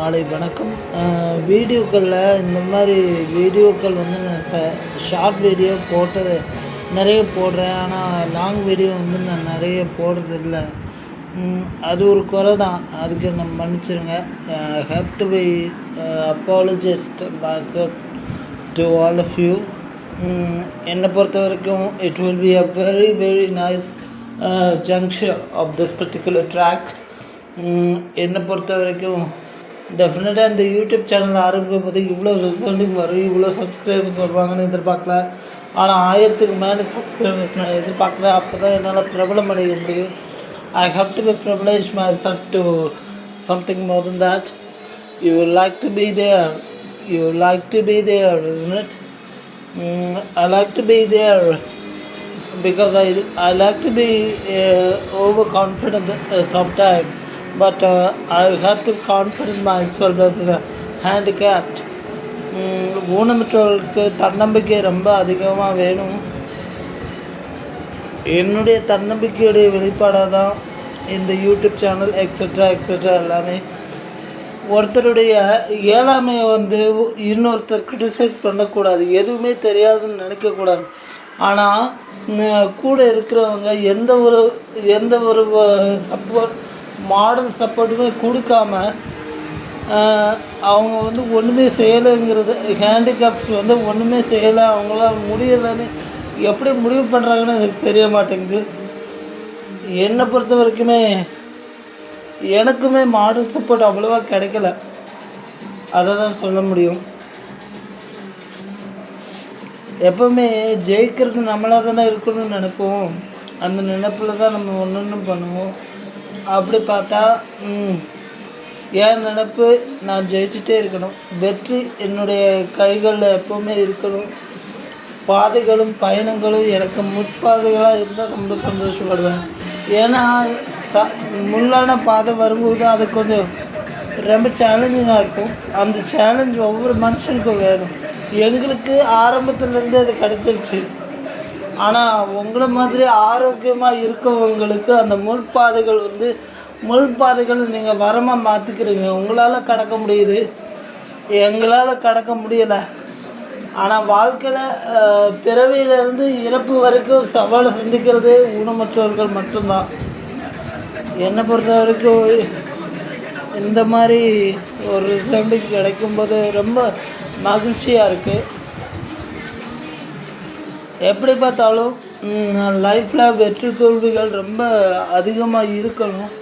மாலை வணக்கம். வீடியோக்களில் இந்த மாதிரி வீடியோக்கள் வந்து நான் ஷார்ட் வீடியோ போட்டது நிறைய போடுறேன். ஆனால் லாங் வீடியோ வந்து நான் நிறைய போடுறதில்ல. அது ஒரு குறை தான், அதுக்கு நம்ம மன்னிச்சிருங்க. Have to be apologised myself to all of you. என்னை பொறுத்த வரைக்கும் it will be a very very nice juncture of this particular track. என்னை பொறுத்த வரைக்கும் டெஃபினட்டாக இந்த யூடியூப் சேனல் ஆரம்பிக்கும் போது இவ்வளோ ரிசல்ட்டிங் வரும், இவ்வளோ சப்ஸ்கிரைபர்ஸ் வருவாங்கன்னு எதிர்பார்க்கல. ஆனால் 1000க்கு மேலே சப்ஸ்கிரைபர்ஸ் நான் எதிர்பார்க்குறேன். அப்போ தான் என்னால் பிரபலம் அடைய முடியும். I have to be privileged myself to something more than that. You would like to be there. You would like to be there, isn't it? I like to be there because I like to be overconfident sometimes. But I have to confident myself as a handicapped. ஊனமுற்றவர்களுக்கு தன்னம்பிக்கை ரொம்ப அதிகமாக வேணும். என்னுடைய தன்னம்பிக்கையுடைய வெளிப்பாடாக தான் இந்த YouTube channel extra எல்லாமே. ஒருத்தருடைய இயலாமையை வந்து இன்னொருத்தர் கிரிட்டிசைஸ் பண்ணக்கூடாது, எதுவுமே தெரியாதுன்னு நினைக்கக்கூடாது. ஆனால் கூட இருக்கிறவங்க எந்த ஒரு சப்போர்ட் மாடல் சப்போர்ட்டுமே கொடுக்காம அவங்க வந்து ஒன்றுமே செய்யலைங்கிறது, ஹேண்டிகேப்ஸ் வந்து ஒன்றுமே செய்யலை, அவங்களால முடியலைன்னு எப்படி முடிவு பண்ணுறாங்கன்னு எனக்கு தெரிய மாட்டேங்குது. என்னை பொறுத்த வரைக்குமே எனக்குமே மாடல் சப்போர்ட் அவ்வளோவா கிடைக்கல, அதை தான் சொல்ல முடியும். எப்போவுமே ஜெயிக்கிறது நம்மளாக தானே இருக்கணும்னு நினைப்போம். அந்த நினைப்பில் தான் நம்ம ஒன்று பண்ணுவோம். அப்படி பார்த்தா என் நினைப்பு நான் ஜெயிச்சுட்டே இருக்கணும், வெற்றி என்னுடைய கைகளில் எப்போவுமே இருக்கணும். பாதைகளும் பயணங்களும் எனக்கு முற்பாதைகளாக இருந்தால் ரொம்ப சந்தோஷப்படுவேன். ஏன்னா முள்ளான பாதை வரும்போது அது கொஞ்சம் ரொம்ப சேலஞ்சிங்காக இருக்கும். அந்த சேலஞ்ச் ஒவ்வொரு மனுஷனுக்கும் வேணும். எங்களுக்கு ஆரம்பத்துலேருந்து அது கிடச்சிருச்சு. ஆனால் உங்களை மாதிரி ஆரோக்கியமாக இருக்கவங்களுக்கு அந்த முள் பாதைகள் நீங்கள் வரமாக மாற்றிக்கிறீங்க. உங்களால் கடக்க முடியுது, எங்களால் கடக்க முடியலை. ஆனால் வாழ்க்கையில் பிறவியிலேருந்து இறப்பு வரைக்கும் சவாலை சந்திக்கிறது ஊனமற்றவர்கள் மட்டும்தான். என்னை பொறுத்த வரைக்கும் இந்த மாதிரி ஒரு ரிசல்ட் கிடைக்கும்போது ரொம்ப மகிழ்ச்சியாக இருக்குது. எப்படி பார்த்தாலும் லைஃப்பில் வெற்றி தோல்விகள் ரொம்ப அதிகமாக இருக்கணும்.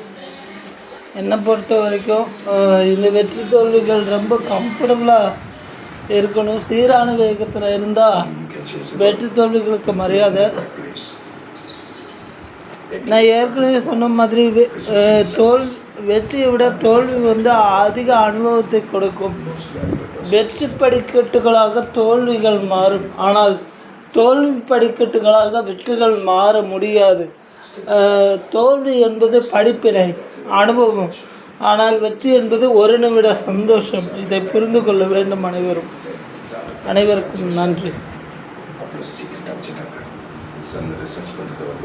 என்னை பொறுத்த வரைக்கும் இந்த வெற்றி தோல்விகள் ரொம்ப கம்ஃபர்டபுளாக இருக்கணும். சீரான வேகத்தில் இருந்தால் வெற்றி தோல்விகளுக்கு மரியாதை. நான் ஏற்கனவே சொன்ன மாதிரி வெற்றியை விட தோல்வி வந்து அதிக அனுபவத்தை கொடுக்கும். வெற்றி படிக்கட்டுகளாக தோல்விகள் மாறும், ஆனால் தோல்வி படிக்கட்டுகளாக வெற்றிகள் மாற முடியாது. தோல்வி என்பது படிப்பினை, அனுபவம். ஆனால் வெற்றி என்பது ஒரு நிமிட சந்தோஷம். இதை புரிந்து கொள்ள வேண்டும் அனைவருக்கும் நன்றி.